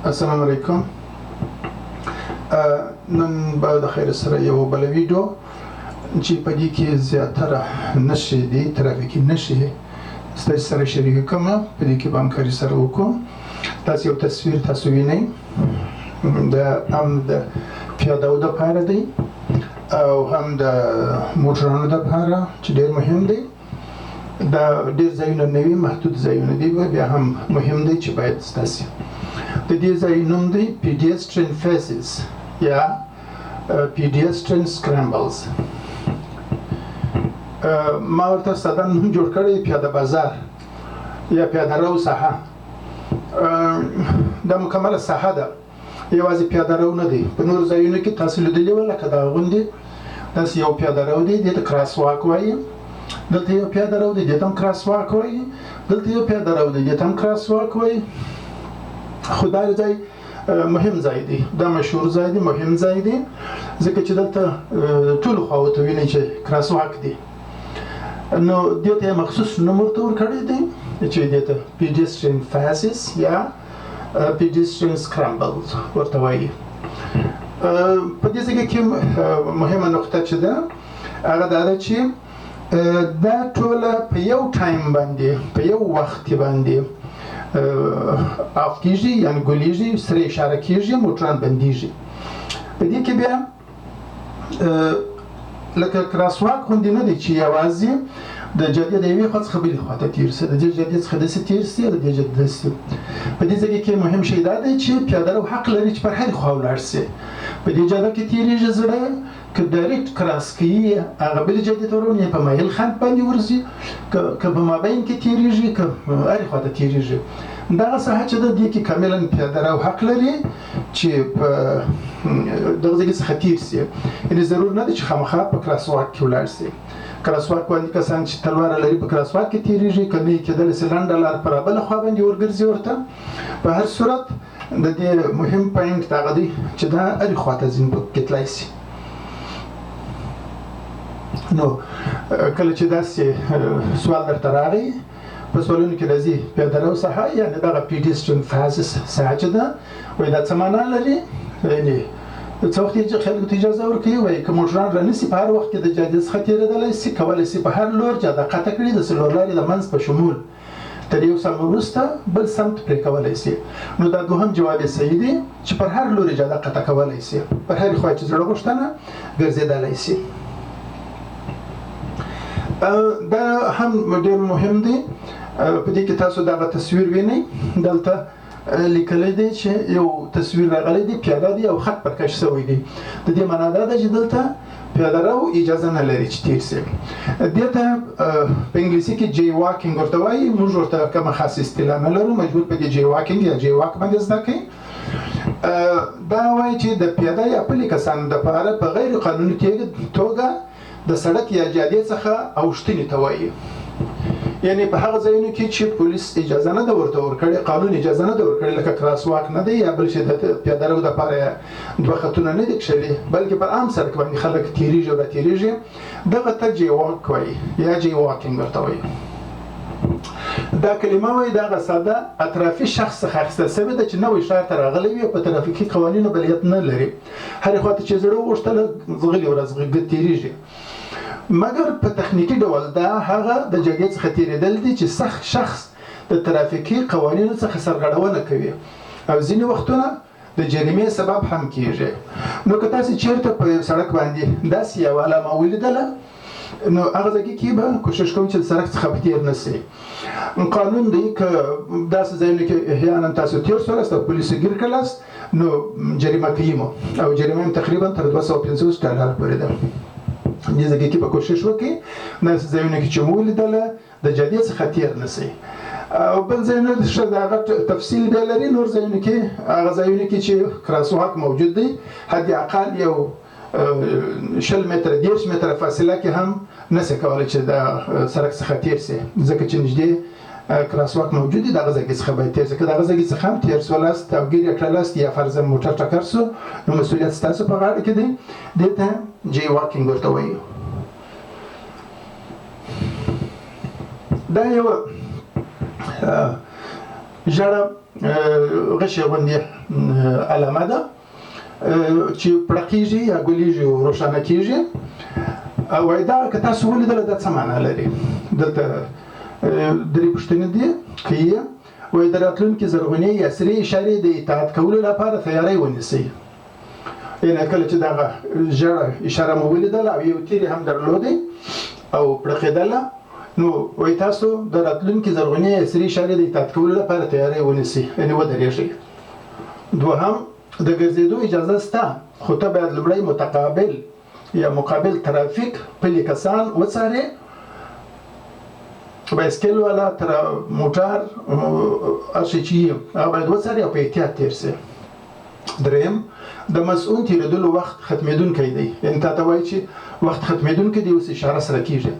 السلام علیکم. نن به د خیر سره یو بل ویډیو چې په دې کې زیاتره نښې دي ترافیکي نښې ستاسو سره شریک کوم. په دې کې به همکاري سره وکړو. تاسو یو تصویر تاسو وینئ د د پیاده‌و دپاره دی او هم د موټرانو دپاره چې ډېر مهم دی. دا ډېر ځایونه نه وي، محدود ځایونه دي، بیا هم مهم دی چې باید ستاسو د دې ځای نوم دی pedestrian faces یا pedestrian scrambles. ما ورته ساده نوم جوړ کړی پیاده بازار یا پیاده رو ساحه. دا مکمله ساحه ده، یوازې پیاده رو نه دی. په نورو ځایونو کې تاسو لیدلي وه لکه دا غوندې داسې یو پیاده رو دی، دې ته کراس واک وایي. دلته یو پیاده رو دی، دې ته هم کراس واک وایي. دلته یو پیاده رو دی، دې ته هم کراس واک وایي. خو دا ځای مهم ځای دی، دا مشهور ځای دی، مهم ځای دی، ځکه چې دلته ټولو خواو ته وینئ چې کراس واک دی. نو دې ته یې مخصوص نوم ورته ورکړی دی چې دې ته pedestrian faces یا pedestrian scrambles ورته وایي. په دې ځای کې مهمه نقطه چې ده هغه دا ده چې دا ټوله په یو ټایم باندې په یو وخت باندې آف کیږي، یعنی ګلیږي، سره اشاره کیږي، موټران بندیږي. په دې کې بیا لکه کراس واک غوندې نه دی چې یوازې د جادې د یوې خوا څخه بلې خوا ته تېر سي، د دې جادې څخه داسې تېر سي، د دې جادې داسې. په دې ځای کې مهم شی دا دی چې پیاده رو حق لري چې پر هرې خوا ولاړ سي. په دې جاده کې تېرېږي زړه که ډایرکټ کراس کوي هغه بلې جادې ته ورونی په مایل خنډ باندې ورځي، که په مابین کې تېرېږي، که هرې خوا ته تېرېږي. دغه ساحه چې ده دې کې کاملا پیاده رو حق لري چې په دغه ځای څخه تېر سي. یعنې ضرور نه دی چې خامخا په کراس واک کې ولاړ سي. کراس واک باندې کسان چې تلواره لري په کراس واک کې تېرېږي، که نه یې کېدلی سي لنډه لار په رابله خوا باندې ورګرځي ورته. په هر صورت د دې مهم پوینټ دغه دی چې دا هرې خوا ته ځینې پکې تللی سي. نو کله چې داسې سوال درته راغی، په سوالونو کې راځي پیاده رو ساحه یعنې دغه pedestrian faces ساحه چې ده، وایي دا څه معنا لري؟ یعنې څه وخت یې خلکو ته اجازه ورکوي، وایي که موټران رانیسي په هر وخت کې د جادې څخه تېرېدلی سي، کولی سي په هر لور جاده قطع کړي، د څلور لارې د منځ په شمول تر یو سم وروسته بل سمت پرې کولی سي. نو دا دوهم جواب یې صحیح دی چې پر هر لورې جاده قطع کولی سي، پر هرې خوا چې زړه غوښتنه ګرځېدلی سي. دا هم ډېر مهم دی. په دې کې تاسو دغه تصویر وینئ، دلته لیکلی دی چې یو تصویر راغلی دی، پیاده دی او خط پرکش شوی دی. د دې معنا دا ده چې دلته پیاده رو اجازه نه لري چې تېر سي. دې ته په انګلیسي کې جی واکینګ ورته وایي. موږ ورته کومه خاصه اصطلاح نه لرو، مجبور په دې جی واکینګ یا جی واک باندې زده کوئ. دا وایي چې د پیاده یا پلي کسانو دپاره په غیر قانوني توګه د سړک یا جادې څخه اوښتنې ته وایي. یعنی په هغه ځایونو کې چې پولیس اجازه نه ده ورته ورکړې، قانون اجازه نه ده ورکړې، لکه کراس واک نه دی یا بل شي د پیاده رو دپاره دوه خطونه نه دي کښلي، بلکې پر عام سړک باندې خلک تېرېږي او راتېرېږي، دغه ته جی واک وایي یا جی واکینګ ورته وایي. دا کلمه وایي دغه ساده اطرافي شخص څخه اخیستل سوې ده چې نوی ښار ته راغلی وي او په ترافیکي قوانینو بلدیت نه لري. هرې خوا ته چې زړه وغوښتله ځغلي ورځغږه تېرېږي. مګر په تخنیکي ډول دا هغه د جادې څخه تېرېدل دي چې سخت شخص د ترافیکي قوانینو څخه سرغړونه کوي او ځینې وختونه د جریمې سبب هم کیږي. نو که تاسې چېرته په سړک باندې داسې یوه علامه ولیدله، نو هغه ځای کې به کوشش کوم چې د سړک څخه به تېر نه سئ. قانون دی که داسې ځایونو کې احیانا تاسو تېر شولاست او پولیسو ګیر کړلاست، نو جریمه کوي مو، او جریمه هم تقریبا تر 250 ډالر پورې ده. دې ځای کې به کوشش وکړئ داسې ځایونو کې چې مو ولیدله د جادې څخه تېر نه سئ. او بل ځایونه ښه د هغه تفصیل بیا لري. نور ځایونو کې هغه ځایونو کې چې کراس واک موجود دی، حد اقل یو 20 متره 30 متره فاصله کې هم نسي کولی چې د سړک څخه تېر سي، ځکه چې نږدې کراس واک موجود دی. دغه ځای څخه باید تېر سي. که دغه ځای څخه هم تېر سولاست او ګیر یې کړلاست یا فرضاً موټر ټکر سو، نو مسؤلیت ستاسو په غاړه کې دی. دې ته جی واکینګ ورته وایي. دا یو ژړه غشې غوندې علامه ده چې پړقېږي یا ګلیږي او روښانه کېږي. وایي دا که تاسو ولیدله دا څه معنا لري؟ دلته درې پوښتنې دي که یې وایي د راتلونکي زرغونې یا سرې اشارې د اطاعت کولو لپاره تیاری ونیسئ. یعنې کله چې دغه ژړه اشاره مو ولیدله او یو تیری هم درلودی او پړقېدله، نو وایي تاسو د راتلونکي زرغونې یا سرې اشارې د اطاعت کولو لپاره تیاری ونیسئ، یعنې ودرېږئ. دوهم، د ګرځېدو اجازه شته، خو ته باید لومړی متقابل یا مقابل ترافیک پلي کسان وڅارې، بایسکل والا موټر هر شی چې هغه باید وڅارې او په احتیاط تېر شي. دریم، د مسؤل تېرېدلو وخت ختمېدونکی دی، یعنې تا ته وایي چې وخت ختمېدونکی دی، اوس اشاره سره کېږي.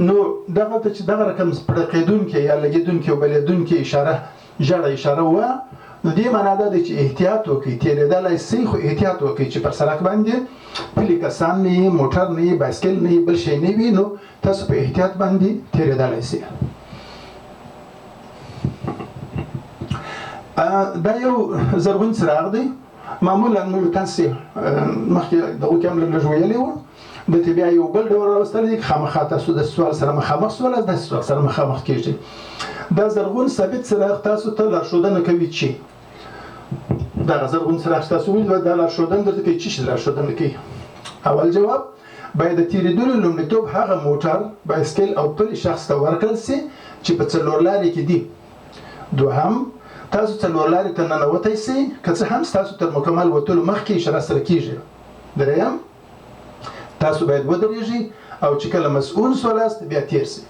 نو دغه ته چې دغه رقم پړقېدونکی یا لګېدونکی او بلېدونکی اشاره ژړه اشاره وه، نو دې معنا دا دی چې احتیاط وکړئ. تېرېدلی شئ خو احتیاط وکړئ چې پر سړک باندې پلي کسان نه وي، موټر نه وي، بایسکل نه وي، بل شی نه وي، نو تاسو په احتیاط باندې تېرېدلی شئ. دا یو زرغون څراغ دی. معمولا موږ تاسې مخکې دغو کې هم لږ ویلي وو، دلته بیا یو بل ډول راوستلی دی. خامخا تاسو د سوال سره مخامخ سولاست، داسې سوال سره مخامخ کېږئ. دا زرغون ثابت څراغ تاسو ته لارښودنه کوي چې دغه زرغون څراغ چې تاسو ولیدل دا لارښودنه درته کوي. څه شي لارښودنه کوي؟ اول جواب، باید د تېرېدلو لومړیتوب هغه موټر، بایسکل او پلي شخص ته ورکړل شي چې په څلورلارې کې دي. دوهم، تاسو څلورلارې ته ننوتی شئ که څه هم ستاسو تر مکمل وتلو مخکې اشاره سره کېږي. دریم، تاسو باید ودرېږئ او چې کله مسؤول سولاست بیا تېر شئ.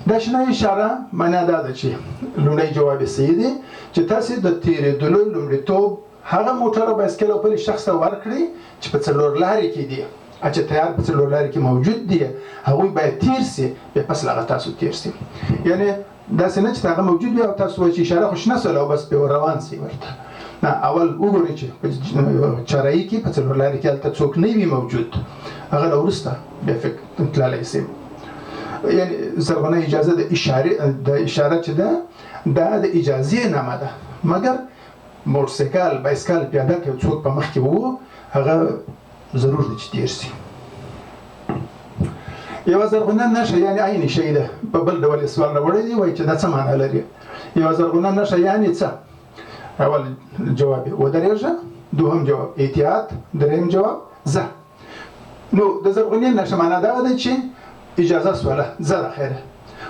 دا شنه اشاره معنا دا ده چې لومړی جواب یې صحیح دی چې تاسې د تېرېدلو لومړیتوب هغه موټر او بایسکل او پلي شخص ته ورکړئ چې په څلورلارې کې دي، چې تیار په څلورلارې کې موجود دي، هغوی باید تېر شي، بیا پس له هغه تاسو تېر شئ. یعنې داسې نه چې هغه موجود وي او تاسو وایئ چې اشاره خو شنه شوله او بس پرې روان شئ ورته. نه، اول وګورئ چې په چارایي کې په څلورلارې کې هلته څوک نه وي موجود، هغه نه وروسته بیا تللی شئ. یعنې زرغونه اجازه د اشاره چې ده دا د اجازې نامه ده، مګر موټرسایکل، بایسکل، پیاده که څوک په مخ کې وو هغه ضرور دی چې تېر شي. یوه زرغونه نښه یعنې عین شی ده. په بل ډول یې سوال راوړی دی، وایي چې دا څه معنا لري؟ یوه زرغونه نښه یعنې څه؟ اول جواب یې ودرېږه، دوهم جواب احتیاط، دریم جواب ځه. نو د زرغونې نښه معنا دا ده چې اجازه سوله، ځه د خیره.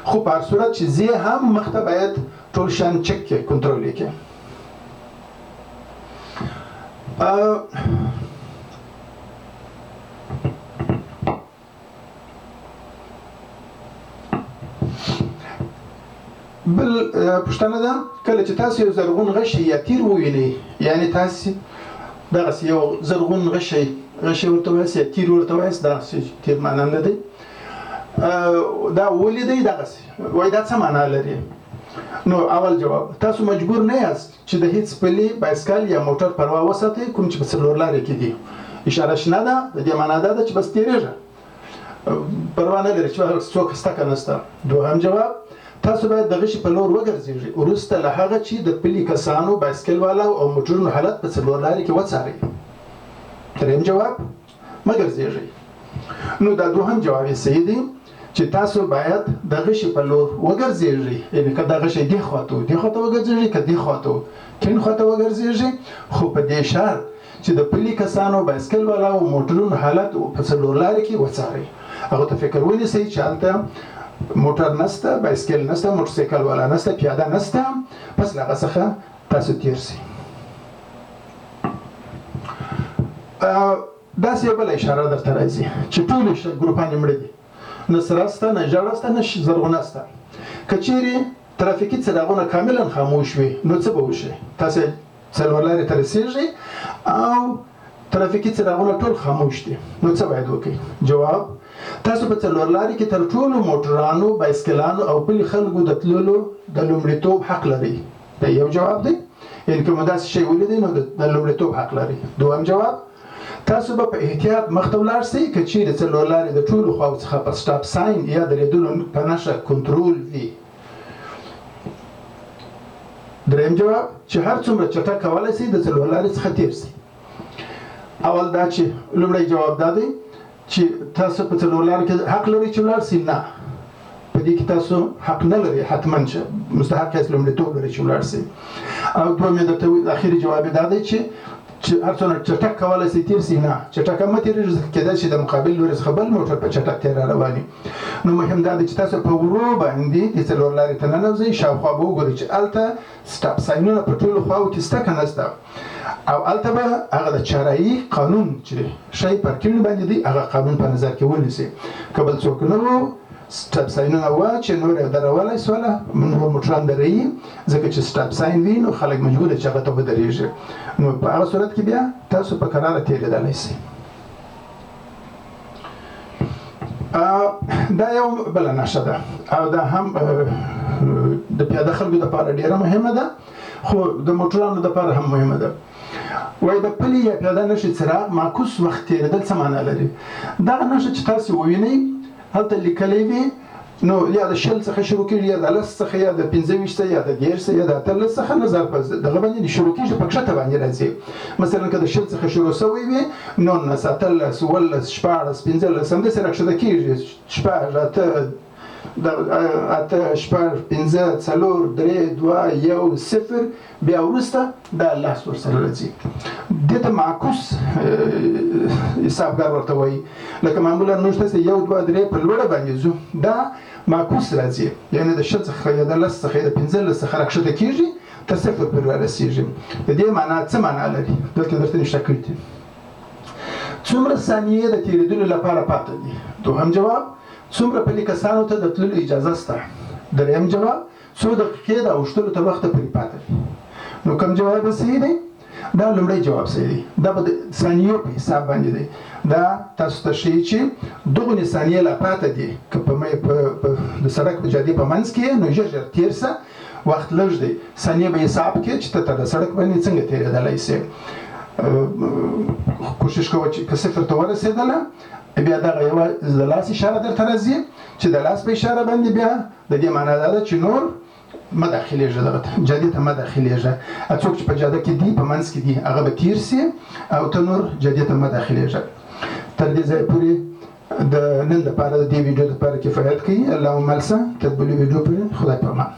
خو په هر صورت چې ځې هم مخته باید ټول شیان چک کړې، کنټرول یې کړې. بل پوښتنه ده، کله چې تاسو یو زرغون غشی یا تیر ووینئ، یعنې تاسې دغسې یو زرغون غشی ورته وایاست یا تیر ورته وایاست، دغسې تیر معنا نه دی، دا ولیدئ دغسې، وایي دا څه معنا لري؟ نو اول جواب، تاسو مجبور نه یاست چې د هیڅ پلي، بایسکل یا موټر پروا وساتئ کوم چې په څلورلارې کې دي. اشاره شنه ده، د دې معنا دا ده چې بس تېرېږه، پروا نه لري چې څوک شته که نشته. دوهم جواب، تاسو باید د غشي په لور وګرځېږئ وروسته له هغه چې د پلي کسانو، بایسکل والاو او موټرونو حالت په څلورلارې کې وڅارئ. دریم جواب، مه ګرځېږئ. نو دا دوهم جواب یې صحیح دی چې تاسو باید د غشي په لور وګرځېږئ، یعنې که دا غشی دې خواته و دې خواته وګرځېږئ، که دې خواته و کیڼ خواته وګرځېږئ، خو په دې شرط چې د پلي کسانو، بایسکل والاو او موټرونو حالت په څلورلارې کې وڅارئ. هغو ته فکر ونیسئ چې هلته موټر نسته، بایسکل نسته، موټرسایکل والا نسته، پیاده نسته، پس له هغه څخه تاسو تېر شئ. داسې یو بله اشاره درته راځي چې ټول ګروپان یې مړه دي، نه سره شته، نه ژړه شته، نه زرغونه شته. که چیرې ترافیکي څراغونه کاملا خاموش وي نو څه به وشي؟ تاسې څلورلارې ته رسېږئ او ترافیکي څراغونه ټول خاموش دي، نو څه باید وکړئ؟ جواب، تاسو په څلورلارې کې تر ټولو موټرانو، بایسکلانو او پلي خلکو د تللو د لومړیتوب حق لرئ. دا یو جواب دی، یعنې که مو داسې شی ولیدئ نو د لومړیتوب حق لرئ. دوهم جواب، تاسو به په احتیاط مخته ولاړ شئ که چیرې څلورلارې د ټولو خواو څخه په سټاپ ساین یا درېدلو په نښه کنټرول وي. دریم جواب چې هر څومره چټک کولی شي د څلور لارې څخه تیر شي. اول دا چې لومړی جواب دا دی چې تاسو په څلور لارو کې حق لرئ چې ولاړ شئ. نه، په دې کې تاسو حق نه لرئ، حتما چې مستحق یاست لومړیتوب لرئ چې ولاړ شئ. او دویم یې درته اخري جواب دا دی چې هر څومره چټک کولی شي تیر شي. نه، چټک هم مه تېرېږي، ځکه کېدای شي د مقابل لوري څخه بل موټر په چټک تېر را روان وي. نو مهم دا دی چې تاسو په ورو باندې د څلور لارې ته ننوځئ، شاوخوا به وګورئ چې هلته سټاپ ساینونه په ټولو خواو کې شته که نه شته، او هلته به هغه د چارایي قانون چې شی پر کړي باندې دی هغه قانون په نظر کې ونیسئ. که بل څوک نه و سټاپ ساینونه وه چې نور یې درولی سوله، نور موټران دروي، ځکه چې سټاپ ساین وي نو خلک مجبور دي چې هغه ته ودرېږي. نو په هغه صورت کې بیا تاسو په کراره تېرېدلی شئ. دا یو بله نښه ده، او دا هم د پیاده خلکو دپاره ډېره مهمه ده، خو د موټرانو دپاره هم مهمه ده. وایي د پلي یا پیاده نښې څراغ معکوس وخت تېرېدل څه معنا لري؟ دغه نښه چې تاسې ووینئ هلته لیکلی وي، نو یا د 20 څخه شروع کېږي، یا د 10 څخه، یا د 25 یا د 13 یا د 18 څخه نظر په دغه باندې شروع کېږي، په کښته باندې راځي. مثلا که د 20 څخه شروع شوی وي 19 18 14 16 15 همداسې راکښته کېږي، 6 8 شپږ 5 4 3 2 1 0 بیا وروسته دا لاس ورسره راځي. دې ته معکوس حسابګر ورته وایي. لکه معمولا موږ تاسې 1 2 3 په لوړه باندې ځو، دا معکوس راځي، یعنې د 20 څخه یا د 10 څخه یا د 15 څخه راکښته کېږي تر 0 پورې رارسېږي. د دې معنا څه معنا لري؟ دلته درته نشته کړي دي. څومره ثانیې د تېرېدلو لپاره پاتې دي؟ دوهم جواب څومره پلي کسانو ته د تللو اجازه شته؟ دریم جواب څو دقیقې د اوښتلو تر وخته پورې پاتې دي؟ نو کوم جواب به صحیح دی؟ دا لومړی جواب صحیح دی، دا به د ثانیو په حساب باندې دی. دا تاسو ته ښیي چې دغونې ثانیې لا پاتې دي، که د سړک په جادې په منځ کې نو ژر ژر تېر شه، وخت لږ دی، ثانیې به حساب کړې چې ته د سړک باندې څنګه تېرېدلی شې. کوشش کوه چې که 0 ته ورسېدله بیا دغه یوه د لاس اشاره درته راځي، چې د لاس په اشاره باندې بیا د دې معنا دا ده چې نور مه داخلېږه، دغه جادې ته مه داخلېږه. څوک چې په جاده کې دي، په منځ کې دي، هغه به تېر سي، او ته نور جادې ته مه داخلېږه. تر دې ځایه پورې د نن دپاره د دې ویډیو دپاره کفایت کوي. اللهم السه تر بلې ویډیو پورې خدای په امان.